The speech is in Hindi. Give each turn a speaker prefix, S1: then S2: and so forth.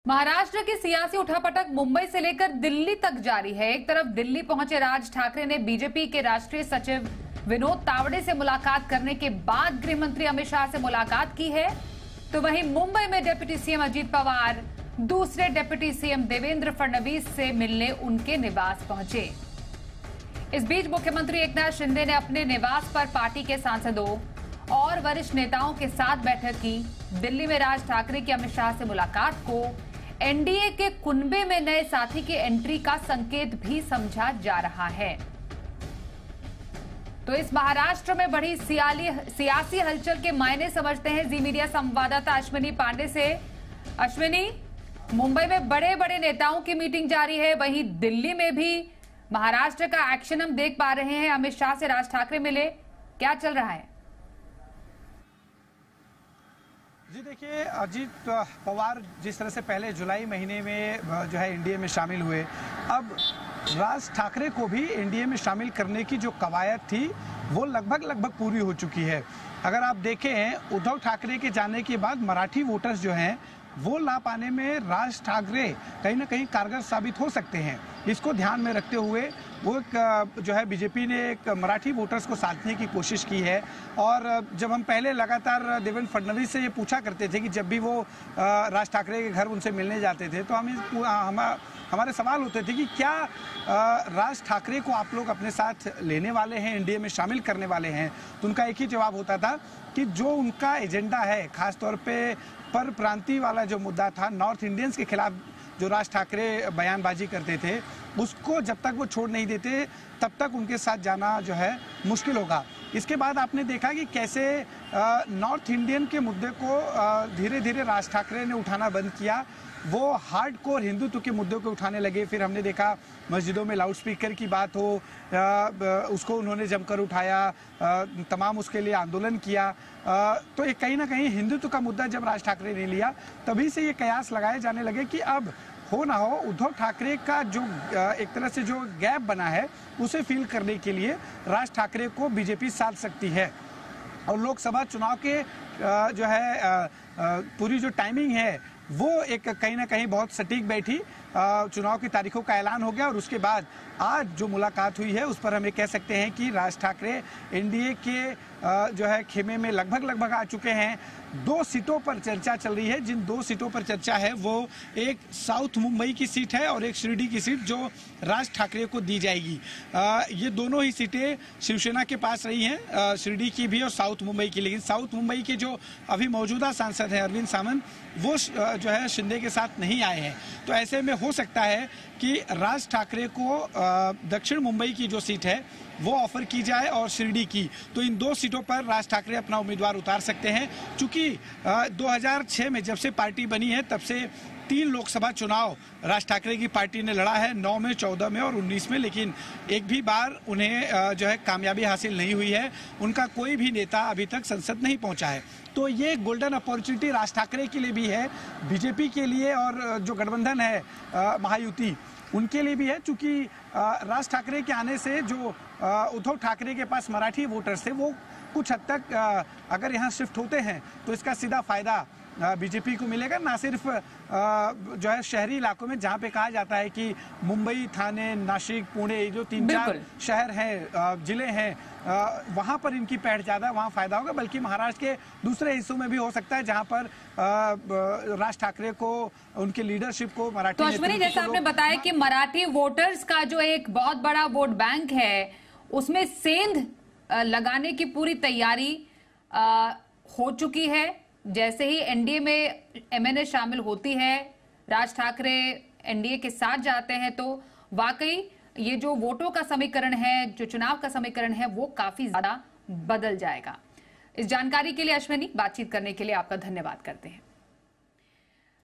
S1: महाराष्ट्र की सियासी उठापटक मुंबई से लेकर दिल्ली तक जारी है। एक तरफ दिल्ली पहुंचे राज ठाकरे ने बीजेपी के राष्ट्रीय सचिव विनोद तावड़े से मुलाकात करने के बाद गृह मंत्री अमित शाह से मुलाकात की है, तो वहीं मुंबई में डिप्टी सीएम अजीत पवार दूसरे डिप्टी सीएम देवेंद्र फडणवीस से मिलने उनके निवास पहुंचे। इस बीच मुख्यमंत्री एकनाथ शिंदे ने अपने निवास पर पार्टी के सांसदों और वरिष्ठ नेताओं के साथ बैठक की। दिल्ली में राज ठाकरे की अमित शाह से मुलाकात को एनडीए के कुनबे में नए साथी की एंट्री का संकेत भी समझा जा रहा है। तो इस महाराष्ट्र में बढ़ी सियासी हलचल के मायने समझते हैं जी मीडिया संवाददाता अश्विनी पांडे से। अश्विनी, मुंबई में बड़े बड़े नेताओं की मीटिंग जारी है, वहीं दिल्ली में भी महाराष्ट्र का एक्शन हम देख पा रहे हैं। अमित शाह से राज ठाकरे मिले, क्या चल रहा है?
S2: जी देखिए, अजीत पवार जिस तरह से पहले जुलाई महीने में जो है एनडीए में शामिल हुए, अब राज ठाकरे को भी एनडीए में शामिल करने की जो कवायद थी वो लगभग पूरी हो चुकी है। अगर आप देखें, उद्धव ठाकरे के जाने के बाद मराठी वोटर्स जो हैं वो ला पाने में राज ठाकरे कहीं ना कहीं कारगर साबित हो सकते हैं। इसको ध्यान में रखते हुए वो जो है बीजेपी ने एक मराठी वोटर्स को साधने की कोशिश की है। और जब हम पहले लगातार देवेंद्र फडणवीस से ये पूछा करते थे कि जब भी वो राज ठाकरे के घर उनसे मिलने जाते थे तो हमारे सवाल होते थे कि क्या राज ठाकरे को आप लोग अपने साथ लेने वाले हैं, एनडीए में शामिल करने वाले हैं? तो उनका एक ही जवाब होता था कि जो उनका एजेंडा है, खासतौर पे पर प्रांतीय वाला जो मुद्दा था, नॉर्थ इंडियंस के खिलाफ जो राज ठाकरे बयानबाजी करते थे, उसको जब तक वो छोड़ नहीं देते तब तक उनके साथ जाना जो है मुश्किल होगा। इसके बाद आपने देखा कि कैसे नॉर्थ इंडियन के मुद्दे को धीरे धीरे राज ठाकरे ने उठाना बंद किया। वो हार्डकोर हिंदुत्व के मुद्दों को उठाने लगे। फिर हमने देखा मस्जिदों में लाउडस्पीकर की बात हो, उसको उन्होंने जमकर उठाया, तमाम उसके लिए आंदोलन किया। तो ये कहीं ना कहीं हिंदुत्व का मुद्दा जब राज ठाकरे ने लिया, तभी से ये कयास लगाए जाने लगे कि अब हो ना हो उद्धव ठाकरे का जो एक तरह से जो गैप बना है उसे फिल करने के लिए राज ठाकरे को बीजेपी साध सकती है। और लोकसभा चुनाव के जो है पूरी जो टाइमिंग है वो एक कहीं ना कहीं बहुत सटीक बैठी। चुनाव की तारीखों का ऐलान हो गया और उसके बाद आज जो मुलाकात हुई है उस पर हम ये कह सकते हैं कि राज ठाकरे एनडीए के जो है खेमे में लगभग आ चुके हैं। 2 सीटों पर चर्चा चल रही है। जिन 2 सीटों पर चर्चा है वो एक साउथ मुंबई की सीट है और एक शिरडी की सीट जो राज ठाकरे को दी जाएगी। ये दोनों ही सीटें शिवसेना के पास रही हैं, शिरडी की भी और साउथ मुंबई की। लेकिन साउथ मुंबई के जो अभी मौजूदा सांसद हैं अरविंद सावंत, वो जो है शिंदे के साथ नहीं आए हैं। तो ऐसे में हो सकता है कि राज ठाकरे को दक्षिण मुंबई की जो सीट है वो ऑफर की जाए और शिरडी की। तो इन 2 सीटों पर राज ठाकरे अपना उम्मीदवार उतार सकते हैं। चूंकि 2006 में जब से पार्टी बनी है तब से 3 लोकसभा चुनाव राज ठाकरे की पार्टी ने लड़ा है, 9 में, 14 में और 19 में, लेकिन एक भी बार उन्हें जो है कामयाबी हासिल नहीं हुई है। उनका कोई भी नेता अभी तक संसद नहीं पहुंचा है। तो ये गोल्डन अपॉर्चुनिटी राज ठाकरे के लिए भी है, बीजेपी के लिए और जो गठबंधन है महायुति उनके लिए भी है। चूंकि राज ठाकरे के आने से जो उद्धव ठाकरे के पास मराठी वोटर्स थे वो कुछ हद तक अगर यहाँ शिफ्ट होते हैं तो इसका सीधा फायदा बीजेपी को मिलेगा। ना सिर्फ जो है शहरी इलाकों में जहाँ पे कहा जाता है कि मुंबई, थाने, नासिक, पुणे, जो 3-4 शहर हैं, जिले हैं, वहाँ पर इनकी पहल ज़्यादा, वहाँ फायदा होगा। बल्कि महाराष्ट्र के दूसरे हिस्सों में भी हो सकता है जहाँ पर राज ठाकरे को, उनके लीडरशिप को मराठी।
S1: तो अश्विनी, जैसा आपने बताया कि मराठी वोटर्स का जो एक बहुत बड़ा वोट बैंक है उसमें सेंध लगाने की पूरी तैयारी हो चुकी है। जैसे ही एनडीए में एमएनए शामिल होती है, राज ठाकरे एनडीए के साथ जाते हैं, तो वाकई ये जो वोटों का समीकरण है, जो चुनाव का समीकरण है, वो काफी ज्यादा बदल जाएगा। इस जानकारी के लिए अश्विनी, बातचीत करने के लिए आपका धन्यवाद करते हैं।